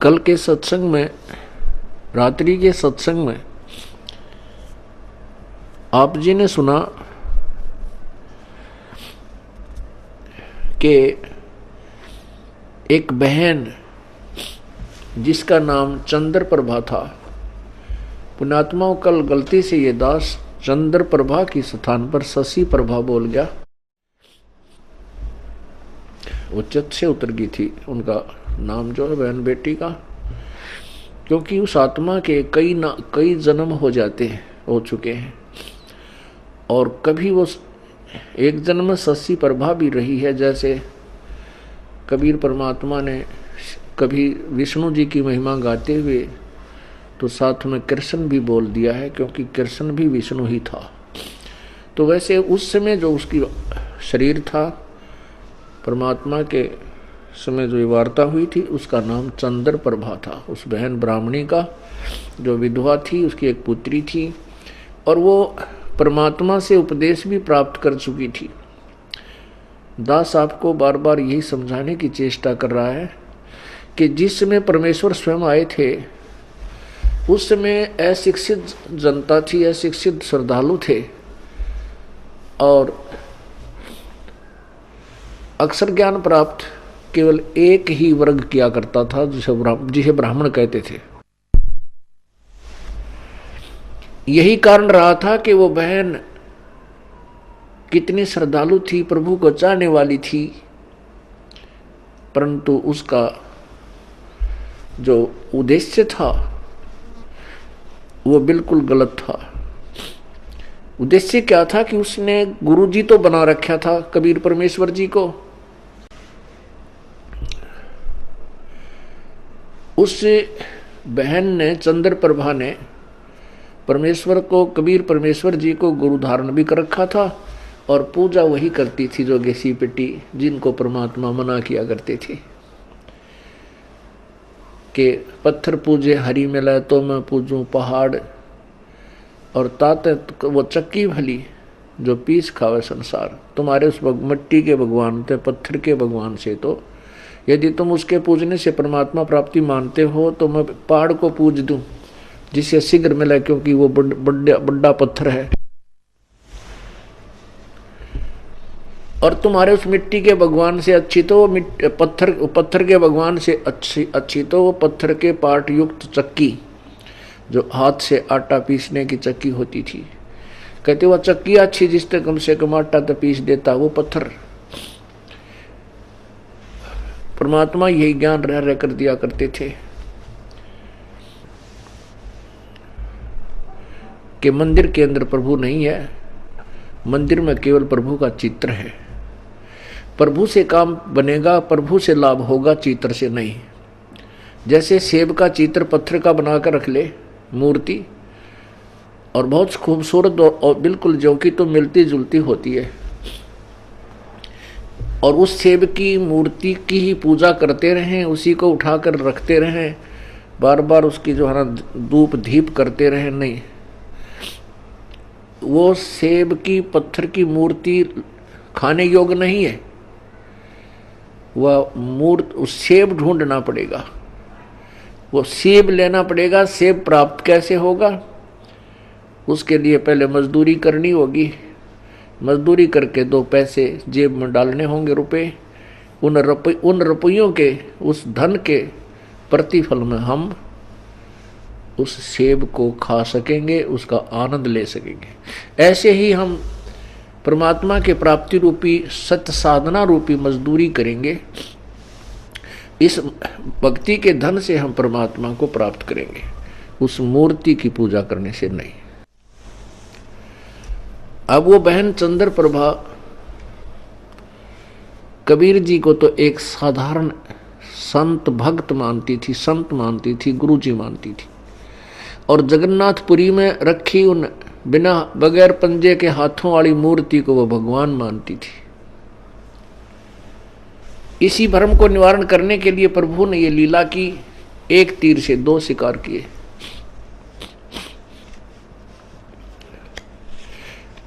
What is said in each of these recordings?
कल के सत्संग में, रात्रि के सत्संग में आप जी ने सुना कि एक बहन जिसका नाम चंद्र प्रभा था, पुण्यात्माओं कल गलती से ये दास चंद्र प्रभा की स्थान पर शशि प्रभा बोल गया। वो चित्त से उतर गई थी उनका नाम जो है बहन बेटी का, क्योंकि उस आत्मा के कई जन्म हो चुके हैं और कभी वो एक जन्म में शशि प्रभा भी रही है। जैसे कबीर परमात्मा ने कभी विष्णु जी की महिमा गाते हुए तो साथ में कृष्ण भी बोल दिया है, क्योंकि कृष्ण भी विष्णु ही था। तो वैसे उस समय जो उसकी शरीर था, परमात्मा के समय जो वार्ता हुई थी, उसका नाम चंद्र प्रभा था। उस बहन ब्राह्मणी का जो विधवा थी, उसकी एक पुत्री थी और वो परमात्मा से उपदेश भी प्राप्त कर चुकी थी। दास आपको बार बार यही समझाने की चेष्टा कर रहा है कि जिस समय परमेश्वर स्वयं आए थे, उस समय अशिक्षित जनता थी, अशिक्षित श्रद्धालु थे और अक्षर ज्ञान प्राप्त केवल एक ही वर्ग किया करता था, जिसे ब्राह्मण कहते थे। यही कारण रहा था कि वो बहन कितनी श्रद्धालु थी, प्रभु को चाहने वाली थी, परंतु उसका जो उद्देश्य था वो बिल्कुल गलत था। उद्देश्य क्या था कि उसने गुरु जी तो बना रखा था कबीर परमेश्वर जी को। उस बहन ने, चंद्र प्रभा ने, परमेश्वर को, कबीर परमेश्वर जी को गुरु धारण भी कर रखा था और पूजा वही करती थी जो घिसी पिटी, जिनको परमात्मा मना किया करते थे कि पत्थर पूजे हरि मिले तो मैं पूजूं पहाड़, और ताते वो चक्की भली जो पीस खावे संसार। तुम्हारे उस मिट्टी के भगवान थे, पत्थर के भगवान से तो यदि तुम उसके पूजने से परमात्मा प्राप्ति मानते हो तो मैं पहाड़ को पूज दूं जिससे शीघ्र मिले, क्योंकि वो बड़ा पत्थर है। और तुम्हारे उस मिट्टी के भगवान से अच्छी तो वो पत्थर के भगवान से अच्छी तो वो पत्थर के पार्ट युक्त चक्की, जो हाथ से आटा पीसने की चक्की होती थी। कहते वो चक्की अच्छी जिससे कम से कम आटा तो पीस देता वो पत्थर। परमात्मा यही ज्ञान रह कर दिया करते थे कि मंदिर के अंदर प्रभु नहीं है, मंदिर में केवल प्रभु का चित्र है। प्रभु से काम बनेगा, प्रभु से लाभ होगा, चित्र से नहीं। जैसे सेब का चित्र पत्थर का बनाकर रख ले मूर्ति, और बहुत खूबसूरत और बिल्कुल जो कि तो मिलती जुलती होती है, और उस सेब की मूर्ति की ही पूजा करते रहें, उसी को उठाकर रखते रहें, बार बार उसकी जो है ना धूप दीप करते रहें, नहीं, वो सेब की पत्थर की मूर्ति खाने योग्य नहीं है। वह उस सेब ढूंढना पड़ेगा, वो सेब लेना पड़ेगा। सेब प्राप्त कैसे होगा? उसके लिए पहले मजदूरी करनी होगी, मजदूरी करके 2 पैसे जेब में डालने होंगे, रुपए। उन रुपयों के, उस धन के प्रतिफल में हम उस सेब को खा सकेंगे, उसका आनंद ले सकेंगे। ऐसे ही हम परमात्मा के प्राप्ति रूपी सत्य साधना रूपी मजदूरी करेंगे। इस भक्ति के धन से हम परमात्मा को प्राप्त करेंगे, उस मूर्ति की पूजा करने से नहीं। अब वो बहन चंद्र प्रभा कबीर जी को तो एक साधारण संत भक्त मानती थी, संत मानती थी, गुरु जी मानती थी, और जगन्नाथपुरी में रखी उन बिना बगैर पंजे के हाथों वाली मूर्ति को वो भगवान मानती थी। इसी भ्रम को निवारण करने के लिए प्रभु ने ये लीला की, एक तीर से 2 शिकार किए।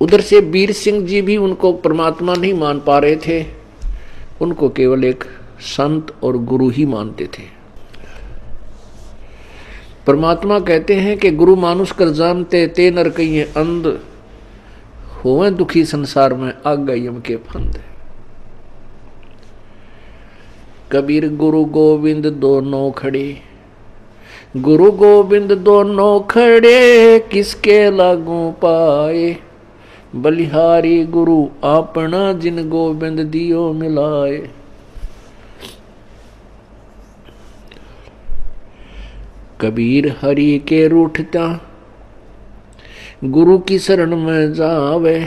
उधर से वीर सिंह जी भी उनको परमात्मा नहीं मान पा रहे थे, उनको केवल एक संत और गुरु ही मानते थे। परमात्मा कहते हैं कि गुरु मानुष कर जानते ते नर कहिए अंध, होवे दुखी संसार में आ गए यम के फंद। कबीर गुरु गोविंद दोनों खड़े, गुरु गोविंद दोनों खड़े, किसके लागू पाए, बलिहारी गुरु अपना जिन गोविंद दियो मिलाए। कबीर हरि के रूठता, गुरु की शरण में जावे,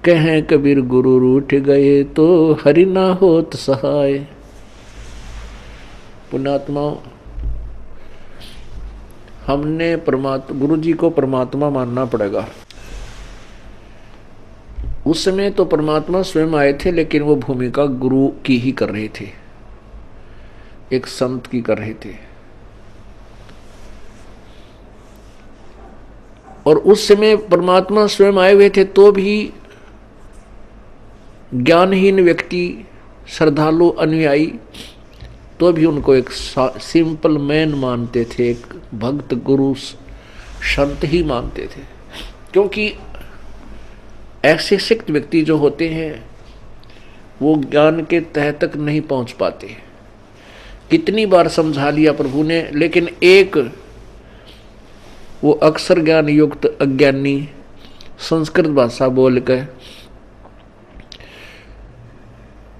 कहें कबीर गुरु रूठ गए तो हरि ना होत सहाय। पुण्यात्मा, हमने गुरु जी को परमात्मा मानना पड़ेगा। उस समय तो परमात्मा स्वयं आए थे, लेकिन वो भूमिका गुरु की ही कर रहे थे, एक संत की कर रहे थे। और उस समय परमात्मा स्वयं आए हुए थे तो भी ज्ञानहीन व्यक्ति, श्रद्धालु, अनुयायी, तो भी उनको एक सिंपल मैन मानते थे, एक भक्त गुरु संत ही मानते थे। क्योंकि ऐसे शिक्षित व्यक्ति जो होते हैं वो ज्ञान के तह तक नहीं पहुंच पाते। कितनी बार समझा लिया प्रभु ने, लेकिन एक वो अक्षर ज्ञान युक्त अज्ञानी संस्कृत भाषा बोल कर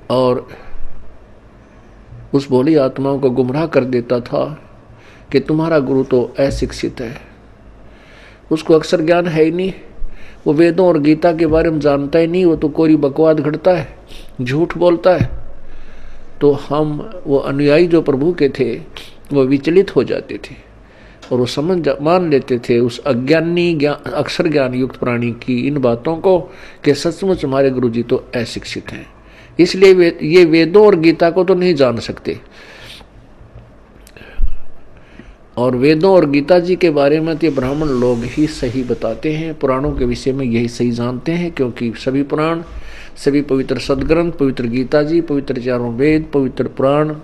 और उस भोली आत्माओं को गुमराह कर देता था कि तुम्हारा गुरु तो अशिक्षित है, उसको अक्षर ज्ञान है ही नहीं, वो वेदों और गीता के बारे में जानता ही नहीं, वो तो कोरी बकवाद घड़ता है, झूठ बोलता है। तो हम वो अनुयायी जो प्रभु के थे वो विचलित हो जाते थे और वो मान लेते थे उस अज्ञानी अक्षर ज्ञान युक्त प्राणी की इन बातों को कि सचमुच हमारे गुरु जी तो अशिक्षित हैं, इसलिए ये वेदों और गीता को तो नहीं जान सकते। और वेदों और गीता जी के बारे में तो ब्राह्मण लोग ही सही बताते हैं, पुराणों के विषय में यही सही जानते हैं, क्योंकि सभी पुराण, सभी पवित्र सदग्रंथ, पवित्र गीता जी, पवित्र चारों वेद, पवित्र पुराण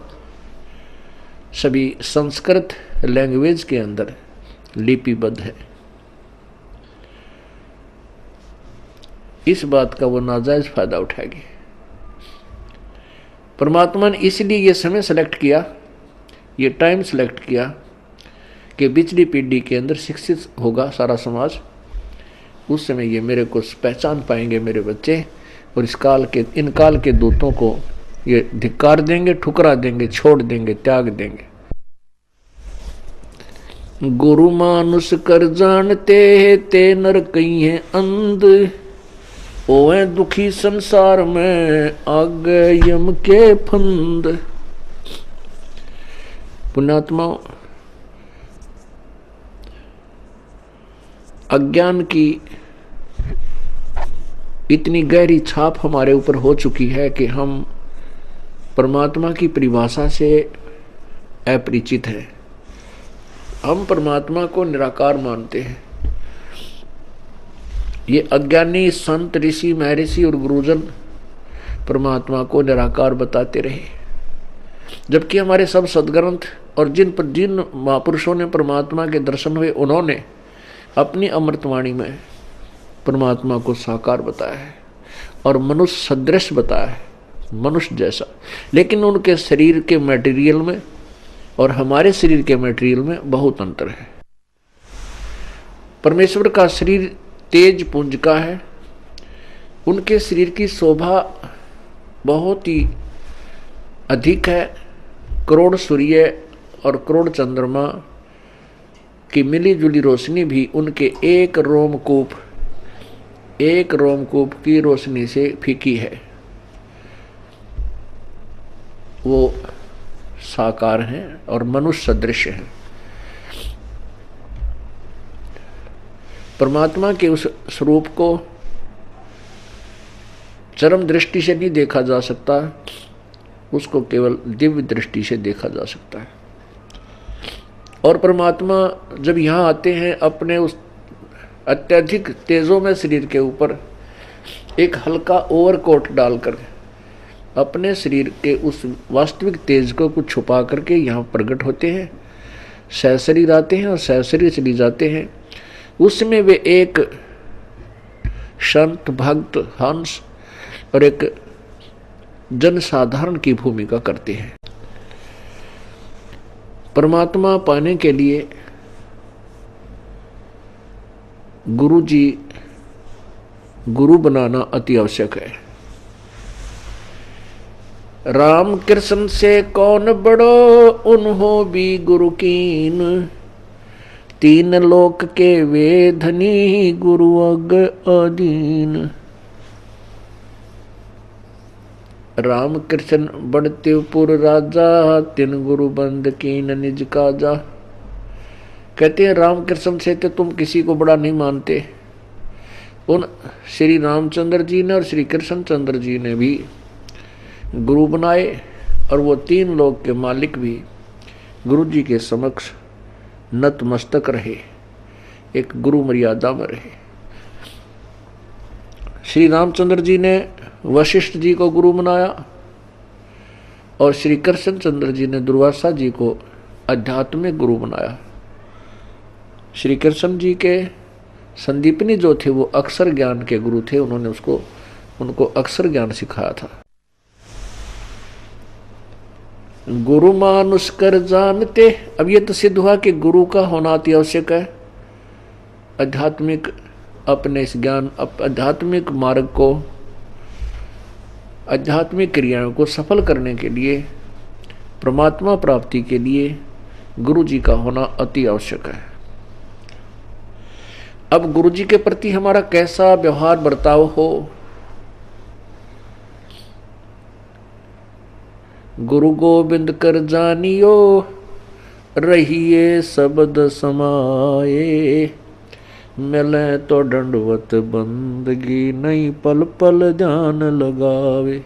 सभी संस्कृत लैंग्वेज के अंदर लिपिबद्ध है। इस बात का वो नाजायज फायदा उठाएगी। परमात्मा ने इसलिए ये समय सेलेक्ट किया, ये टाइम सेलेक्ट किया कि पिछली पीढ़ी के अंदर शिक्षित होगा सारा समाज, उस समय ये मेरे को पहचान पाएंगे मेरे बच्चे, और इन काल के दूतों को ये धिक्कार देंगे, ठुकरा देंगे, छोड़ देंगे, त्याग देंगे। गुरु मानुष कर जानते ते नर कहिए अंध, ओए दुखी संसार में आगे यम के फंद। पुण्यात्मा, अज्ञान की इतनी गहरी छाप हमारे ऊपर हो चुकी है कि हम परमात्मा की परिभाषा से अपरिचित हैं। हम परमात्मा को निराकार मानते हैं। ये अज्ञानी संत, ऋषि, महर्षि और गुरुजन परमात्मा को निराकार बताते रहे, जबकि हमारे सब सदग्रंथ और जिन महापुरुषों ने परमात्मा के दर्शन हुए, उन्होंने अपनी अमृतवाणी में परमात्मा को साकार बताया है और मनुष्य सदृश बताया है, मनुष्य जैसा। लेकिन उनके शरीर के मटेरियल में और हमारे शरीर के मटेरियल में बहुत अंतर है। परमेश्वर का शरीर तेज पुंज का है, उनके शरीर की शोभा बहुत ही अधिक है। करोड़ सूर्य और करोड़ चंद्रमा की मिली जुली रोशनी भी उनके एक रोमकूप की रोशनी से फीकी है। वो साकार हैं और मनुष्य सदृश हैं। परमात्मा के उस स्वरूप को चरम दृष्टि से नहीं देखा जा सकता, उसको केवल दिव्य दृष्टि से देखा जा सकता है। और परमात्मा जब यहाँ आते हैं, अपने उस अत्यधिक तेजों में शरीर के ऊपर एक हल्का ओवरकोट डालकर अपने शरीर के उस वास्तविक तेज को कुछ छुपा करके यहाँ प्रकट होते हैं। सहशरीर आते हैं और सहशरीर चली जाते हैं। उसमें वे एक संत, भक्त, हंस और एक जनसाधारण की भूमिका करते हैं। परमात्मा पाने के लिए गुरु जी, गुरु बनाना अति आवश्यक है। राम कृष्ण से कौन बड़ो, उन्हों भी गुरु कीन, तीन लोक के वे धनी, गुरु अग अधीन। राम कृष्ण बढ़ते पुर राजा, तीन गुरु बंद कीन निज काजा। कहते हैं राम कृष्ण से तो तुम किसी को बड़ा नहीं मानते। उन श्री रामचंद्र जी ने और श्री कृष्ण चंद्र जी ने भी गुरु बनाए और वो तीन लोक के मालिक भी गुरु जी के समक्ष नतमस्तक रहे, एक गुरु मर्यादा में रहे। श्री रामचंद्र जी ने वशिष्ठ जी को गुरु बनाया और श्री कृष्ण चंद्र जी ने दुर्वासा जी को आध्यात्मिक गुरु बनाया। श्री कृष्ण जी के संदीपनी जो थे वो अक्षर ज्ञान के गुरु थे, उन्होंने उनको अक्षर ज्ञान सिखाया था। गुरु मानुष कर जानते, अब ये तो सिद्ध हुआ कि गुरु का होना अति आवश्यक है। आध्यात्मिक अपने इस ज्ञान, आध्यात्मिक मार्ग को, आध्यात्मिक क्रियाओं को सफल करने के लिए, परमात्मा प्राप्ति के लिए गुरु जी का होना अति आवश्यक है। अब गुरु जी के प्रति हमारा कैसा व्यवहार बर्ताव हो। गुरु गोविंद कर जानियो, रहिए शब्द समाए, मिले तो दंडवत बंदगी, नहीं पल पल ध्यान लगावे।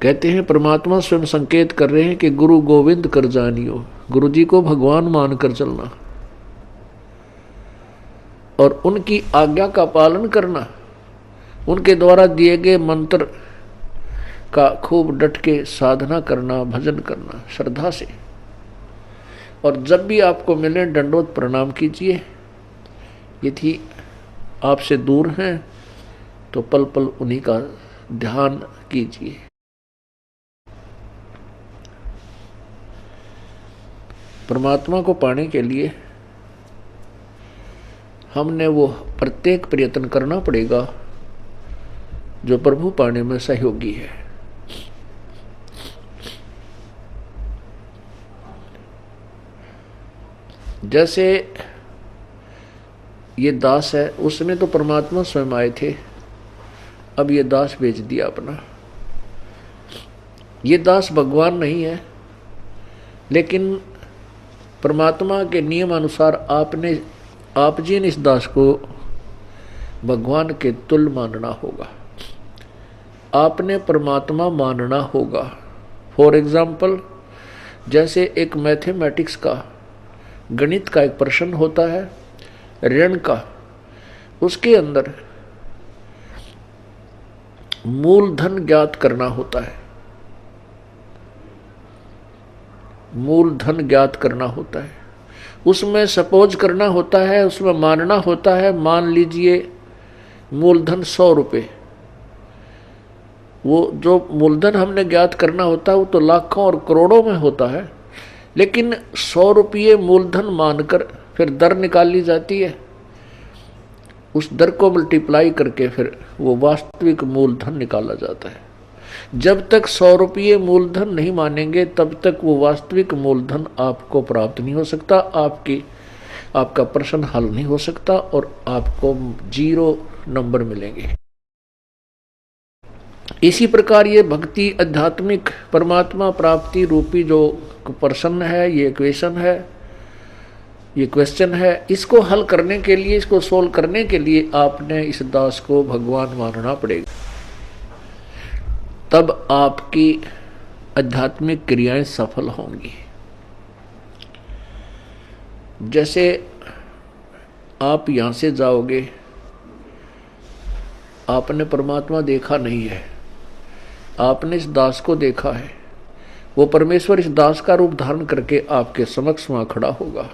कहते हैं परमात्मा स्वयं संकेत कर रहे हैं कि गुरु गोविंद कर जानियो, गुरु जी को भगवान मानकर चलना और उनकी आज्ञा का पालन करना, उनके द्वारा दिए गए मंत्र का खूब डट के साधना करना, भजन करना श्रद्धा से। और जब भी आपको मिले दंडोत प्रणाम कीजिए। यदि आपसे दूर हैं तो पल पल उन्हीं का ध्यान कीजिए। परमात्मा को पाने के लिए हमने वो प्रत्येक प्रयत्न करना पड़ेगा जो प्रभु पाने में सहयोगी है। जैसे ये दास है, उसमें तो परमात्मा स्वयं आए थे, अब ये दास बेच दिया अपना। ये दास भगवान नहीं है, लेकिन परमात्मा के नियम अनुसार आप जी ने इस दास को भगवान के तुल्य मानना होगा। आपने परमात्मा मानना होगा। फॉर एग्जाम्पल, जैसे एक मैथमेटिक्स का, गणित का एक प्रश्न होता है ऋण का, उसके अंदर मूलधन ज्ञात करना होता है। मूलधन ज्ञात करना होता है, उसमें सपोज करना होता है, उसमें मानना होता है, मान लीजिए मूलधन 100 रुपये। वो जो मूलधन हमने ज्ञात करना होता है वो तो लाखों और करोड़ों में होता है, लेकिन 100 रुपये मूलधन मानकर फिर दर निकाली जाती है। उस दर को मल्टीप्लाई करके फिर वो वास्तविक मूलधन निकाला जाता है। जब तक 100 रुपये मूलधन नहीं मानेंगे तब तक वो वास्तविक मूलधन आपको प्राप्त नहीं हो सकता, आपका प्रश्न हल नहीं हो सकता और आपको 0 नंबर मिलेंगे। इसी प्रकार ये भक्ति, आध्यात्मिक परमात्मा प्राप्ति रूपी जो प्रश्न है, ये इक्वेशन है, ये क्वेश्चन है, इसको हल करने के लिए, इसको सोल्व करने के लिए आपने इस दास को भगवान मानना पड़ेगा। तब आपकी आध्यात्मिक क्रियाएं सफल होंगी। जैसे आप यहां से जाओगे, आपने परमात्मा देखा नहीं है, आपने इस दास को देखा है, वो परमेश्वर इस दास का रूप धारण करके आपके समक्ष वहां खड़ा होगा।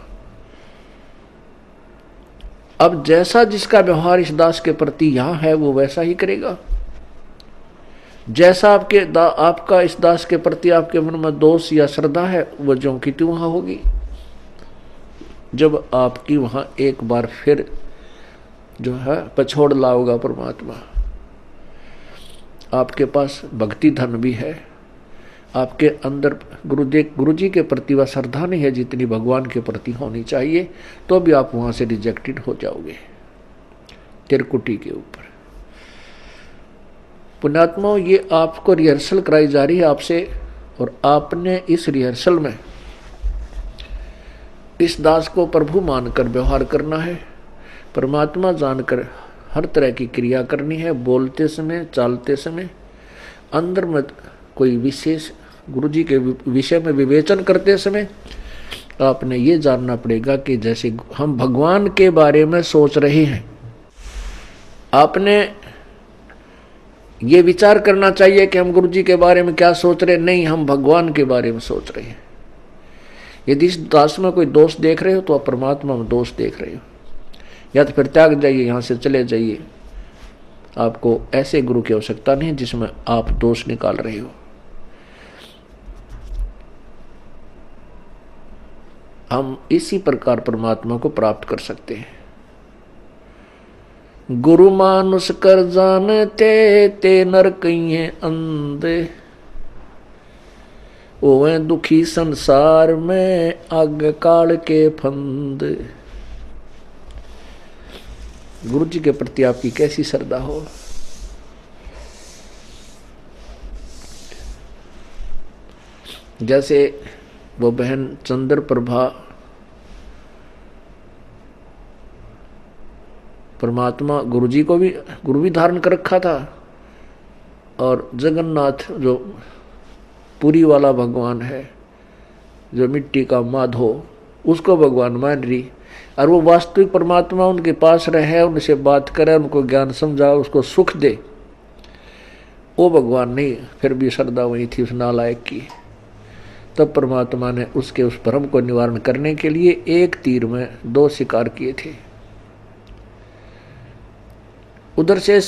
अब जैसा जिसका व्यवहार इस दास के प्रति यहां है वो वैसा ही करेगा। जैसा आपका इस दास के प्रति आपके मन में दोष या श्रद्धा है वो ज्यों की त्यों वहां होगी। जब आपकी वहां एक बार फिर जो है पछोड़ लाओगा परमात्मा, आपके पास भक्ति धन भी है, आपके अंदर गुरु जी के प्रति वह श्रद्धा नहीं है जितनी भगवान के प्रति होनी चाहिए, तो भी आप वहां से रिजेक्टेड हो जाओगे तिरकुटी के ऊपर। पुण्यात्माओं, ये आपको रिहर्सल कराई जा रही है आपसे, और आपने इस रिहर्सल में इस दास को प्रभु मानकर व्यवहार करना है, परमात्मा जानकर हर तरह की क्रिया करनी है। बोलते समय, चालते समय, अंदर में कोई विशेष गुरु जी के विषय में विवेचन करते समय आपने ये जानना पड़ेगा कि जैसे हम भगवान के बारे में सोच रहे हैं, आपने ये विचार करना चाहिए कि हम गुरु जी के बारे में क्या सोच रहे हैं। नहीं, हम भगवान के बारे में सोच रहे हैं। यदि इस दास में कोई दोष देख रहे हो तो आप परमात्मा में दोष देख रहे हो, या तो फिर त्याग जाइए, यहां से चले जाइए। आपको ऐसे गुरु की आवश्यकता नहीं जिसमें आप दोष निकाल रहे हो। हम इसी प्रकार परमात्मा को प्राप्त कर सकते हैं। गुरु मानुष कर जानते ते नर कहिए अंधे, ओवे दुखी संसार में आग काल के फंद। गुरु जी के प्रति आपकी कैसी श्रद्धा हो। जैसे वो बहन चंद्र प्रभा परमात्मा गुरु जी को भी गुरु भी धारण कर रखा था, और जगन्नाथ जो पुरी वाला भगवान है, जो मिट्टी का माधो, उसको भगवान मान रही, और वो वास्तविक परमात्मा उनके पास रहे, उनसे बात करे, उनको ज्ञान समझा, उसको सुख दे, वो भगवान नहीं। फिर भी श्रद्धा वही थी उस नालायक की। तब परमात्मा ने उसके उस भ्रम को निवारण करने के लिए एक तीर में दो शिकार किए थे। उधर से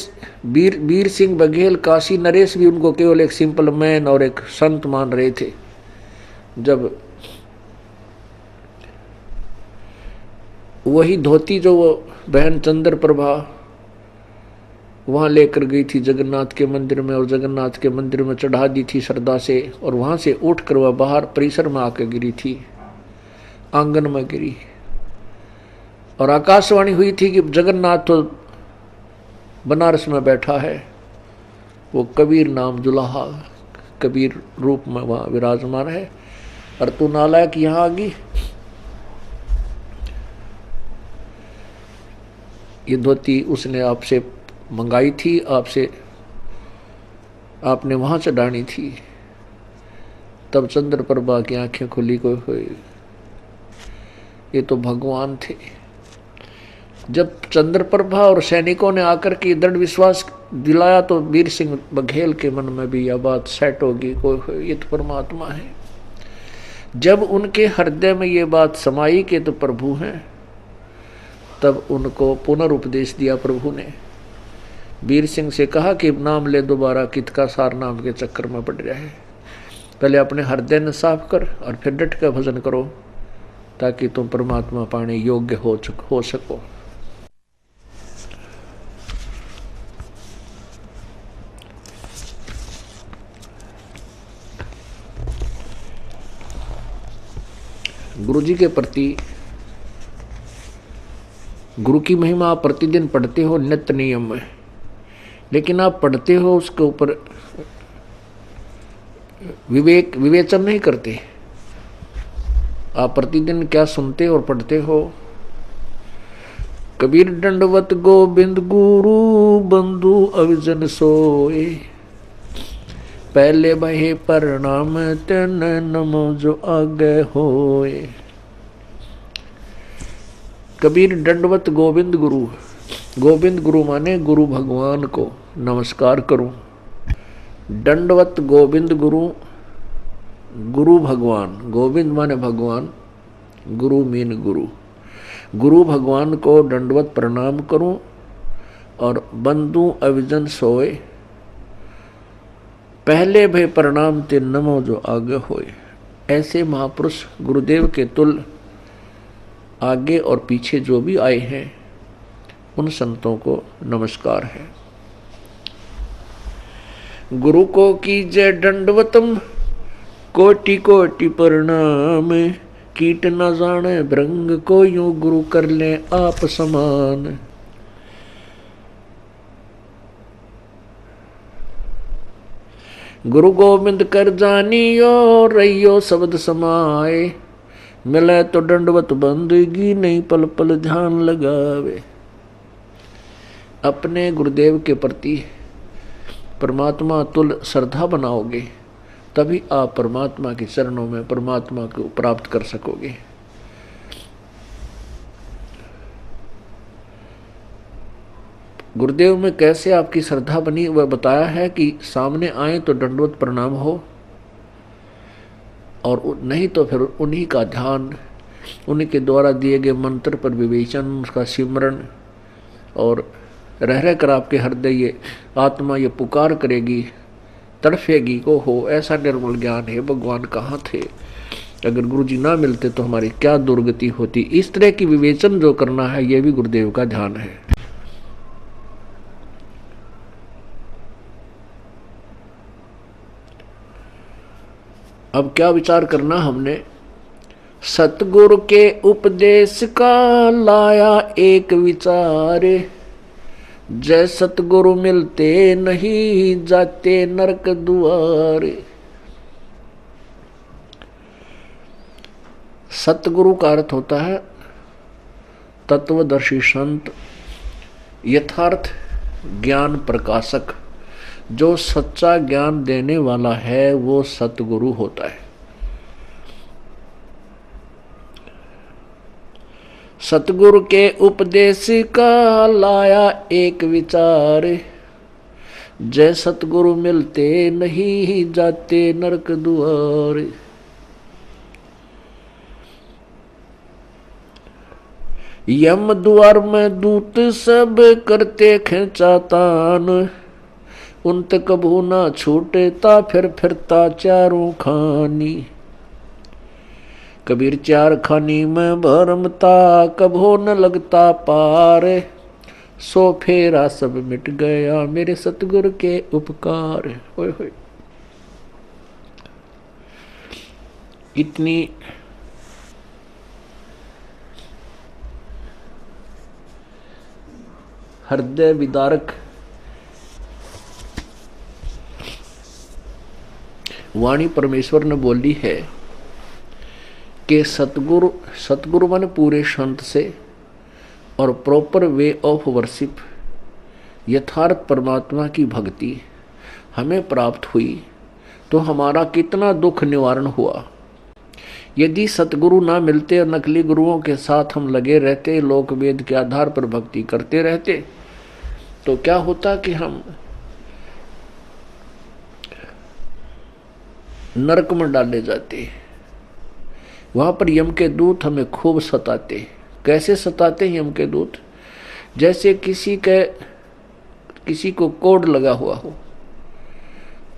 वीर सिंह बघेल, काशी नरेश भी उनको केवल एक सिंपल मैन और एक संत मान रहे थे। जब वही धोती जो वो बहन चंद्र प्रभा वहां लेकर गई थी जगन्नाथ के मंदिर में, और जगन्नाथ के मंदिर में चढ़ा दी थी श्रद्धा से, और वहां से उठकर वह बाहर परिसर में आकर गिरी थी, आंगन में गिरी, और आकाशवाणी हुई थी कि जगन्नाथ तो बनारस में बैठा है, वो कबीर नाम जुलाहा कबीर रूप में वहां विराजमान है, और तू नालायक यहां आ गई। ये धोती उसने आपसे मंगाई थी, आपने वहां से डानी थी। तब चंद्र प्रभा की आंखें खुली को हुई, ये तो भगवान थे। जब चंद्र प्रभा और सैनिकों ने आकर के दृढ़ विश्वास दिलाया तो वीर सिंह बघेल के मन में भी यह बात सेट होगी, कोई ये तो परमात्मा है। जब उनके हृदय में ये बात समाई कि तो प्रभु हैं, तब उनको पुनरुपदेश दिया प्रभु ने। वीर सिंह से कहा कि नाम ले दोबारा, कित का सार नाम के चक्कर में पड़ रहा है। पहले अपने हृदय ने साफ कर और फिर डट कर भजन करो, ताकि तुम परमात्मा पाने योग्य हो सको। गुरु जी के प्रति गुरु की महिमा आप प्रतिदिन पढ़ते हो नित्य नियम में, लेकिन आप पढ़ते हो उसके ऊपर विवेचन नहीं करते। आप प्रतिदिन क्या सुनते और पढ़ते हो। कबीर दंडवत गोविंद गुरु बंधु अविजन सोए, पहले बहे प्रणाम तेन नमो जो आगे होए। कबीर दंडवत गोविंद गुरु, गोविंद गुरु माने गुरु भगवान को नमस्कार करूं। दंडवत गोविंद गुरु गुरु भगवान, गोविंद माने भगवान, गुरु मीन गुरु, गुरु भगवान को दंडवत प्रणाम करूं और बंदू अविजन सोए, पहले भय प्रणाम ते नमो जो आगे होए। ऐसे महापुरुष गुरुदेव के तुल आगे और पीछे जो भी आए हैं उन संतों को नमस्कार है। गुरु को कीजय दंडवतम, कोटि कोटि प्रणाम, कीट न जाने भृंग को यूं गुरु कर ले आप समान। गुरु गोविंद कर जानियो, रहियो शब्द समाए, मिले तो दंडवत बंदगी, नहीं पल पल ध्यान लगावे। अपने गुरुदेव के प्रति परमात्मा तुल श्रद्धा बनाओगे तभी आप परमात्मा के चरणों में परमात्मा को प्राप्त कर सकोगे। गुरुदेव में कैसे आपकी श्रद्धा बनी वह बताया है कि सामने आए तो दंडवत प्रणाम हो, और नहीं तो फिर उन्हीं का ध्यान, उन्हीं के द्वारा दिए गए मंत्र पर विवेचन, उसका सिमरण, और रह रह कर आपके हृदय ये आत्मा ये पुकार करेगी, तड़फेगी को हो ऐसा निर्मल ज्ञान है भगवान कहाँ थे, अगर गुरु जी ना मिलते तो हमारी क्या दुर्गति होती। इस तरह की विवेचन जो करना है यह भी गुरुदेव का ध्यान है। अब क्या विचार करना हमने, सतगुरु के उपदेश का लाया एक विचार, जय सतगुरु मिलते नहीं जाते नरक द्वार। सतगुरु का अर्थ होता है तत्वदर्शी संत, यथार्थ ज्ञान प्रकाशक। जो सच्चा ज्ञान देने वाला है वो सतगुरु होता है। सतगुरु के उपदेश का लाया एक विचार, जय सतगुरु मिलते नहीं जाते नरक द्वार। यम द्वार में दूत सब करते खेचातान, उन तक कभू ना छूटता फिर फिरता चारों खानी। कबीर चार खानी में भरमता कभो न लगता पार, सो फेरा सब मिट गया मेरे सतगुरु के उपकार। होय होय, इतनी हृदय विदारक वाणी परमेश्वर ने बोली है कि सतगुरु माने पूरे संत से और प्रॉपर वे ऑफ वर्शिप, यथार्थ परमात्मा की भक्ति हमें प्राप्त हुई तो हमारा कितना दुख निवारण हुआ। यदि सतगुरु ना मिलते और नकली गुरुओं के साथ हम लगे रहते, लोक वेद के आधार पर भक्ति करते रहते, तो क्या होता कि हम नरक में डाले जाते। वहां पर यम के दूत हमें खूब सताते। कैसे सताते हैं यम के दूत? जैसे किसी को कोड लगा हुआ हो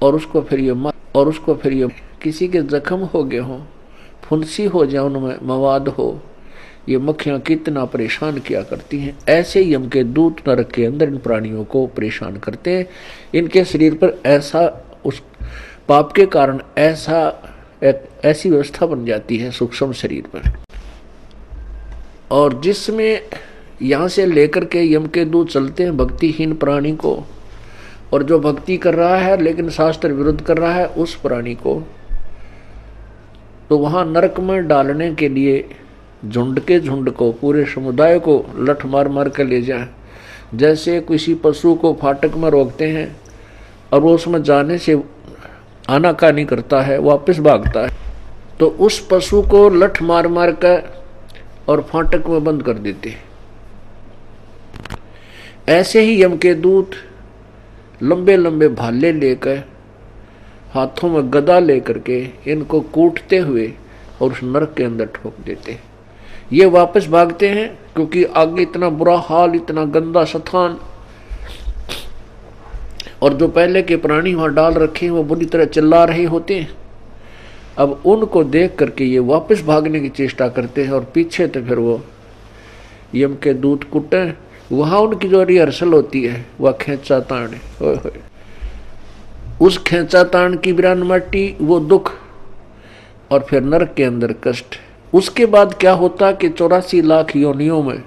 और उसको फिर ये किसी के जख्म हो गए हों, फुंसी हो जाए, उनमें मवाद हो, ये मक्खियां कितना परेशान किया करती हैं। ऐसे यम के दूत नरक के अंदर इन प्राणियों को परेशान करते हैं। इनके शरीर पर ऐसा उस पाप के कारण ऐसी व्यवस्था बन जाती है सूक्ष्म शरीर पर, और जिसमें यहाँ से लेकर के यम के दूत चलते हैं भक्तिहीन प्राणी को, और जो भक्ति कर रहा है लेकिन शास्त्र विरुद्ध कर रहा है उस प्राणी को, तो वहाँ नरक में डालने के लिए झुंड के झुंड को, पूरे समुदाय को लठ मार मार कर ले जाए। जैसे किसी पशु को फाटक में रोकते हैं और वो उसमें जाने से आनाकानी करता है, वापस भागता है, तो उस पशु को लठ मार मार कर और फाटक में बंद कर देते। ऐसे ही यम के दूत लंबे लंबे भाले लेकर हाथों में गदा लेकर के इनको कूटते हुए और उस नरक के अंदर ठोक देते हैं। ये वापस भागते हैं क्योंकि आगे इतना बुरा हाल, इतना गंदा स्थान, और जो पहले के प्राणी वहां डाल रखे हैं वो बुरी तरह चिल्ला रहे होते हैं। अब उनको देख करके ये वापस भागने की चेष्टा करते हैं और पीछे तो फिर वो यम के दूत कुटे। वहां उनकी जो रिहर्सल होती है वह खेचा ताण है। उस खेचा ताण की बिरान माटी, वो दुख, और फिर नरक के अंदर कष्ट। उसके बाद क्या होता कि 84 लाख योनियों में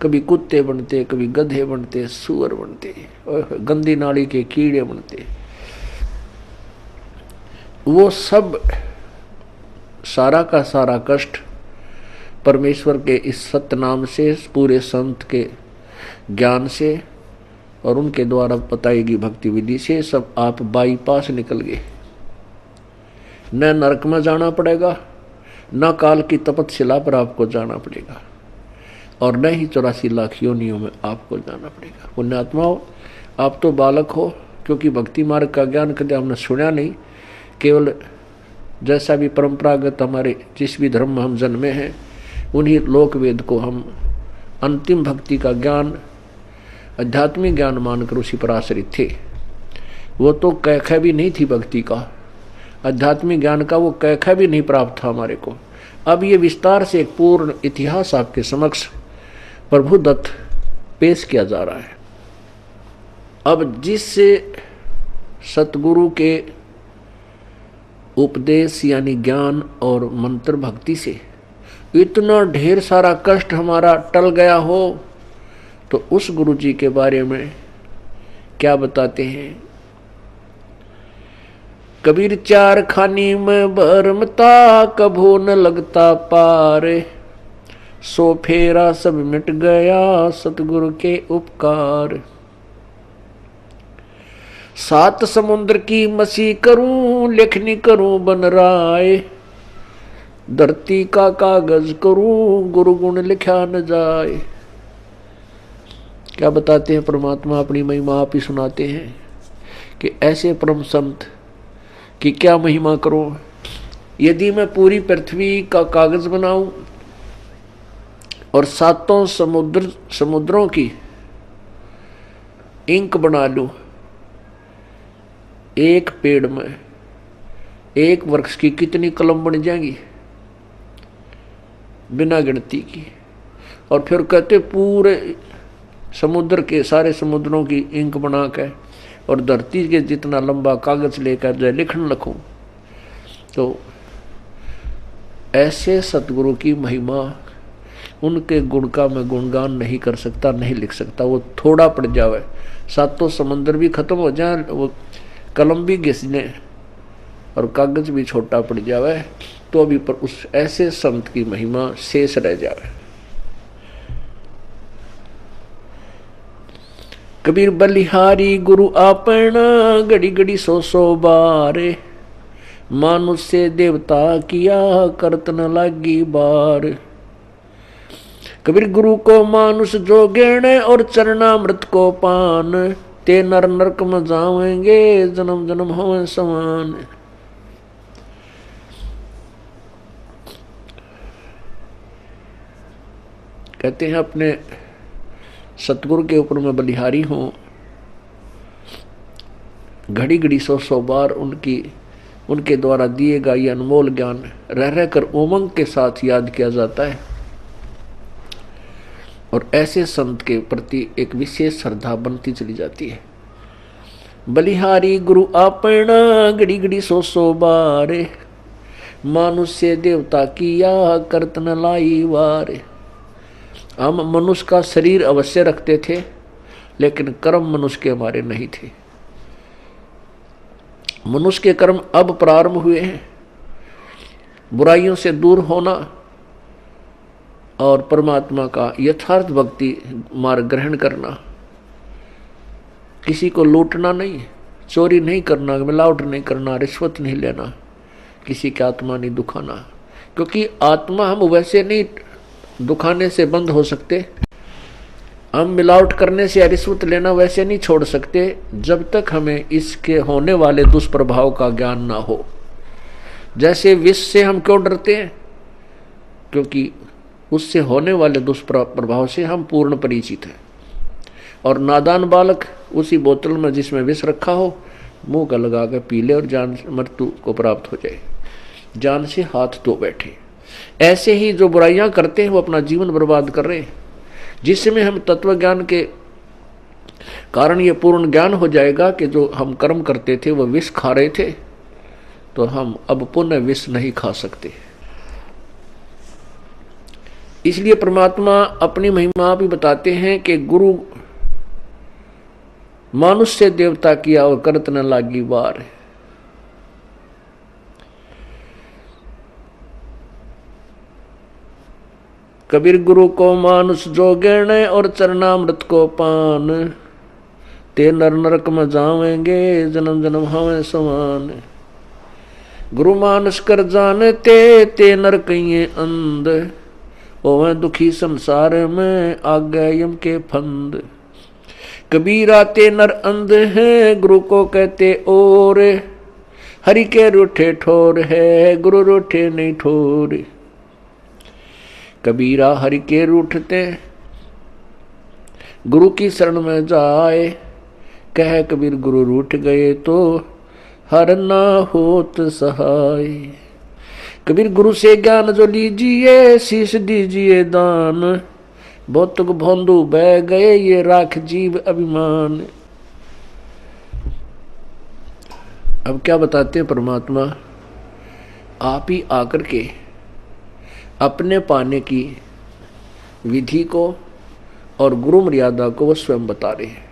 कभी कुत्ते बनते, कभी गधे बनते, सुअर बनते, गंदी नाली के कीड़े बनते। वो सब सारा का सारा कष्ट परमेश्वर के इस सत्य नाम से, पूरे संत के ज्ञान से और उनके द्वारा बताई गई भक्ति विधि से सब आप बाईपास निकल गए। न नरक में जाना पड़ेगा, न काल की तपतशिला पर आपको जाना पड़ेगा, और न ही 84 लाख योनियों में आपको जाना पड़ेगा। पुण्यात्माओं, आप तो बालक हो, क्योंकि भक्ति मार्ग का ज्ञान कभी हमने सुना नहीं। केवल जैसा भी परंपरागत हमारे जिस भी धर्म में हम जन्मे हैं उन्हीं लोक वेद को हम अंतिम भक्ति का ज्ञान, आध्यात्मिक ज्ञान मानकर उसी पर आश्रित थे। वो तो कैखा भी नहीं थी भक्ति का, आध्यात्मिक ज्ञान का वो कैखा भी नहीं प्राप्त था हमारे को। अब ये विस्तार से एक पूर्ण इतिहास आपके समक्ष प्रभु दत्त पेश किया जा रहा है। अब जिससे सतगुरु के उपदेश यानी ज्ञान और मंत्र भक्ति से इतना ढेर सारा कष्ट हमारा टल गया हो, तो उस गुरु जी के बारे में क्या बताते हैं। कबीर चार खानी में भरमता, कभो न लगता पार, सो फेरा सब मिट गया सतगुरु के उपकार। 7 समुद्र की मसी करूं, लेखनी करूं बन राय, धरती का कागज करूं, गुरु गुण लिखा न जाए। क्या बताते हैं परमात्मा, अपनी महिमा आप ही सुनाते हैं कि ऐसे परम संत कि क्या महिमा करो। यदि मैं पूरी पृथ्वी का कागज बनाऊं और 7 समुद्रों की इंक बना लूं, एक पेड़ में एक वृक्ष की कितनी कलम बन जाएंगी बिना गिनती की। और फिर कहते पूरे समुद्र के सारे समुद्रों की इंक बना के और धरती के जितना लंबा कागज लेकर जो लिखने लगूं। तो ऐसे सतगुरु की महिमा, उनके गुण का मैं गुणगान नहीं कर सकता, नहीं लिख सकता। वो थोड़ा पड़ जावे, 7 समुद्र भी खत्म हो जाए, वो कलम भी घिसने और कागज भी छोटा पड़ जावे, तो अभी पर उस ऐसे संत की महिमा शेष रह जावे। कबीर बलिहारी गुरु आपना, घड़ी घड़ी 100 बार, मानुष से देवता किया करत न लागी बार। कबीर गुरु को मानुष जो गेणे, और चरणामृत को पान, ते नर नरक में जावेंगे जन्म जन्म होवे समान। कहते हैं अपने सतगुरु के ऊपर मैं बलिहारी हूं, घड़ी घड़ी 100 बार उनके द्वारा दिए गए ये अनमोल ज्ञान रह रहकर उमंग के साथ याद किया जाता है। और ऐसे संत के प्रति एक विशेष श्रद्धा बनती चली जाती है। बलिहारी गुरु आपना, घड़ी घड़ी 100 बार, मानुष से देवता किया करत न लाई वार। हम मनुष्य का शरीर अवश्य रखते थे, लेकिन कर्म मनुष्य के हमारे नहीं थे। मनुष्य के कर्म अब प्रारंभ हुए हैं, बुराइयों से दूर होना और परमात्मा का यथार्थ भक्ति मार्ग ग्रहण करना। किसी को लूटना नहीं, चोरी नहीं करना, मिलावट नहीं करना, रिश्वत नहीं लेना, किसी की आत्मा नहीं दुखाना, क्योंकि आत्मा हम वैसे नहीं दुखाने से बंद हो सकते। हम मिलावट करने से या रिश्वत लेना वैसे नहीं छोड़ सकते जब तक हमें इसके होने वाले दुष्प्रभाव का ज्ञान ना हो। जैसे विष से हम क्यों डरते हैं? क्योंकि उससे होने वाले दुष्प्रभाव से हम पूर्ण परिचित हैं। और नादान बालक उसी बोतल में जिसमें विष रखा हो मुंह का लगा कर पी ले और जान मृत्यु को प्राप्त हो जाए, जान से हाथ धो बैठे। ऐसे ही जो बुराइयां करते हैं वो अपना जीवन बर्बाद कर रहे हैं। जिसमें हम तत्व ज्ञान के कारण ये पूर्ण ज्ञान हो जाएगा कि जो हम कर्म करते थे वो विष खा रहे थे, तो हम अब पुनः विष नहीं खा सकते। इसलिए परमात्मा अपनी महिमा भी बताते हैं कि गुरु मानुष से देवता किया और करत न लागी बार। कबीर गुरु को मानुष जो गिरण और चरणामृत को पान, ते नर नरक में जावेंगे जन्म जन्म हमें समान। गुरु मानुष कर जानते ते नर कहिए अंध, ओवे दुखी संसार में आगे यम के फंद। कबीरा ते नर अंध है गुरु को कहते और, हरि के रूठे ठोर है गुरु रूठे नहीं ठोर। कबीरा हरि के रूठते गुरु की शरण में जाए, कह कबीर गुरु रूठ गए तो हर ना होत सहाय। कबीर गुरु से ज्ञान जो लीजिए शीश दीजिए दान, भौतुक भोंदू बह गए ये राख जीव अभिमान। अब क्या बताते हैं परमात्मा? आप ही आकर के अपने पाने की विधि को और गुरु मर्यादा को वो स्वयं बता रहे हैं।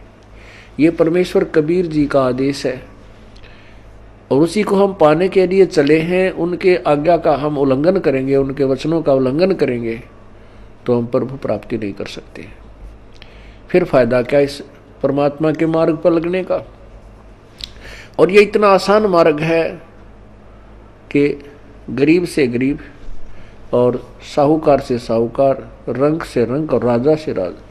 ये परमेश्वर कबीर जी का आदेश है और उसी को हम पाने के लिए चले हैं। उनके आज्ञा का हम उल्लंघन करेंगे, उनके वचनों का उल्लंघन करेंगे तो हम प्रभु प्राप्ति नहीं कर सकते। फिर फायदा क्या इस परमात्मा के मार्ग पर लगने का? और ये इतना आसान मार्ग है कि गरीब से गरीब और साहूकार से साहूकार, रंक से रंक और राजा से राजा,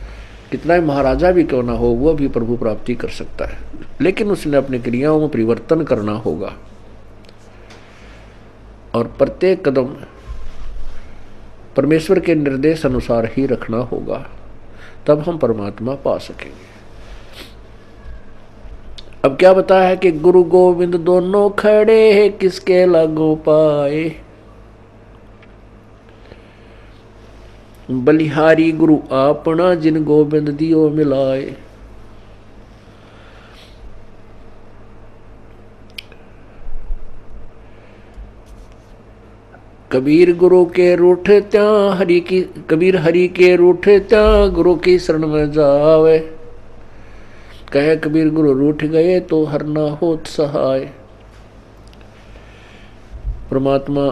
कितना ही महाराजा भी क्यों ना हो वो भी प्रभु प्राप्ति कर सकता है। लेकिन उसने अपनी क्रियाओं में परिवर्तन करना होगा और प्रत्येक कदम परमेश्वर के निर्देश अनुसार ही रखना होगा, तब हम परमात्मा पा सकेंगे। अब क्या बताया है कि गुरु गोविंद दोनों खड़े हैं किसके लागू पाए। बलिहारी गुरु आपना जिन गोविंद दियो मिलाए। कबीर गुरु के रूठ त्या हरि की, कबीर हरि के रूठ त्या गुरु की शरण में जावे, कहे कबीर गुरु रूठ गए तो हर ना होत सहाय। परमात्मा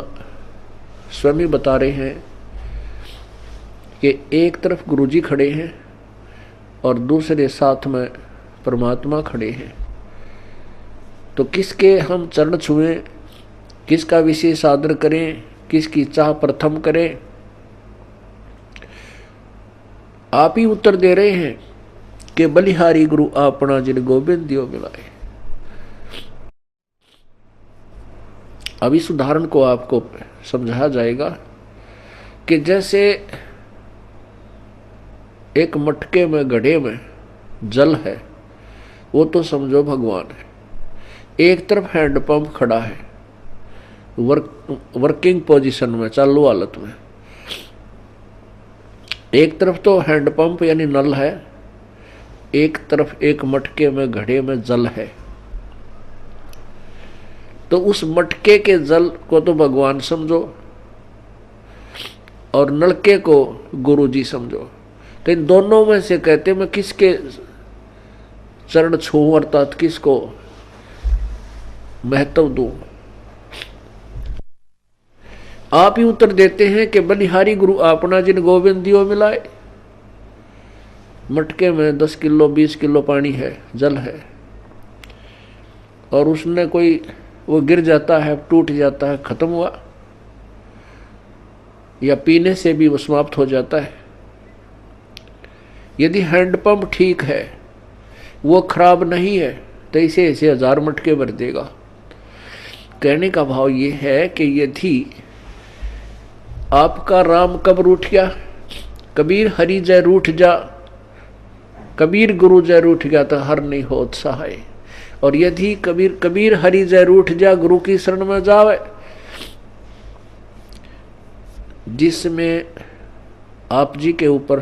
स्वयं ही बता रहे हैं कि एक तरफ गुरु जी खड़े हैं और दूसरे साथ में परमात्मा खड़े हैं, तो किसके हम चरण छुएं, किसका विशेष आदर करें, किसकी चाह प्रथम करें? आप ही उत्तर दे रहे हैं कि बलिहारी गुरु आपना जिन गोविंद दियो मिलाए। अब इस उदाहरण को आपको समझाया जाएगा कि जैसे एक मटके में गड्ढे में जल है, वो तो समझो भगवान है। एक तरफ हैंडपंप खड़ा है वर्किंग पोजीशन में, चालू हालत में। एक तरफ तो हैंडपंप यानी नल है, एक तरफ एक मटके में घड़े में जल है। तो उस मटके के जल को तो भगवान समझो और नलके को गुरु जी समझो। तो इन दोनों में से कहते मैं किसके चरण छूं अर्थात किसको महत्व दूं? आप ही उत्तर देते हैं कि बलिहारी गुरु आपना जिन गोविंद दियो मिलाए। मटके में 10 किलो 20 किलो पानी है, जल है, और उसने कोई वो गिर जाता है, टूट जाता है, खत्म हुआ, या पीने से भी वो समाप्त हो जाता है। यदि हैंडपंप ठीक है, वो खराब नहीं है, तो इसे ऐसे 1000 मटके भर देगा। कहने का भाव ये है कि यदि आपका राम कब रूठ गया, कबीर हरि जय रूठ जा, कबीर गुरु जय रूठ गया तो हर नहीं होत सहाय। और यदि कबीर हरि जय रूठ जा, गुरु की शरण में जावे, जिसमें आप जी के ऊपर,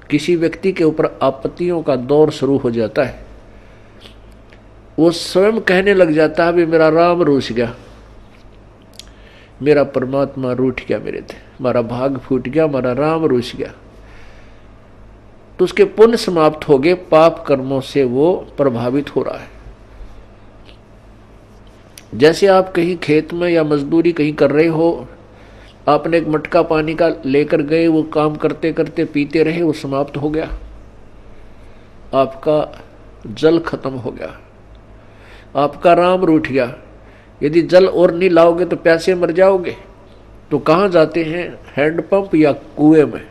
किसी व्यक्ति के ऊपर आपत्तियों का दौर शुरू हो जाता है, वो स्वयं कहने लग जाता है, भी मेरा राम रूठ गया, मेरा परमात्मा रूठ गया, मेरे थे हमारा भाग फूट गया, हमारा राम रूठ गया, तो उसके पुण्य समाप्त हो गए, पाप कर्मों से वो प्रभावित हो रहा है। जैसे आप कहीं खेत में या मजदूरी कहीं कर रहे हो, आपने एक मटका पानी का लेकर गए, वो काम करते करते पीते रहे, वो समाप्त हो गया, आपका जल खत्म हो गया, आपका राम रूठ गया। यदि जल और नहीं लाओगे तो प्यासे मर जाओगे। तो कहाँ जाते हैं? हैंडपंप या कुएं में।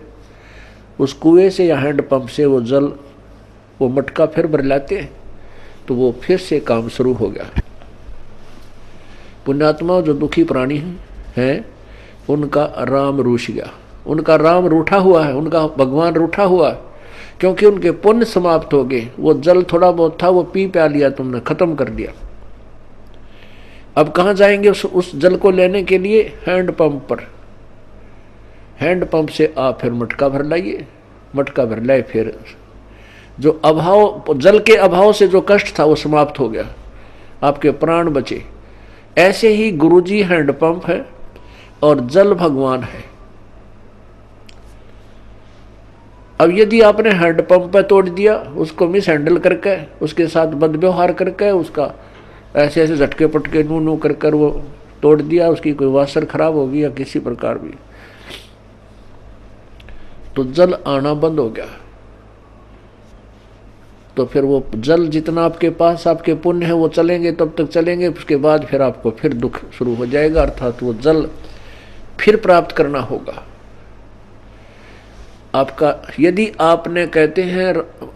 उस कुएं से या हैंडपंप से वो जल, वो मटका फिर भर लाते हैं, तो वो फिर से काम शुरू हो गया। पुण्यात्मा जो दुखी प्राणी हैं, उनका राम रूठ गया, उनका राम रूठा हुआ है, उनका भगवान रूठा हुआ है, क्योंकि उनके पुण्य समाप्त हो गए। वो जल थोड़ा बहुत था, वो पी प्या लिया तुमने, खत्म कर दिया। अब कहाँ जाएंगे उस जल को लेने के लिए? हैंडपंप पर। हैंडपंप से आप फिर मटका भर लाइए, मटका भर लाए, फिर जो अभाव, जल के अभाव से जो कष्ट था वो समाप्त हो गया, आपके प्राण बचे। ऐसे ही गुरुजी हैंडपंप है और जल भगवान है। अब यदि आपने हैंडपंप पे तोड़ दिया, उसको मिस हैंडल करके, उसके साथ बदव्यवहार करके, उसका ऐसे ऐसे झटके पटके नू नू कर कर वो तोड़ दिया, उसकी कोई वासर खराब होगी या किसी प्रकार भी, तो जल आना बंद हो गया। तो फिर वो जल जितना आपके पास आपके पुण्य है वो चलेंगे, तब तक चलेंगे, उसके बाद फिर आपको फिर दुख शुरू हो जाएगा, अर्थात वो जल फिर प्राप्त करना होगा आपका। यदि आपने कहते हैं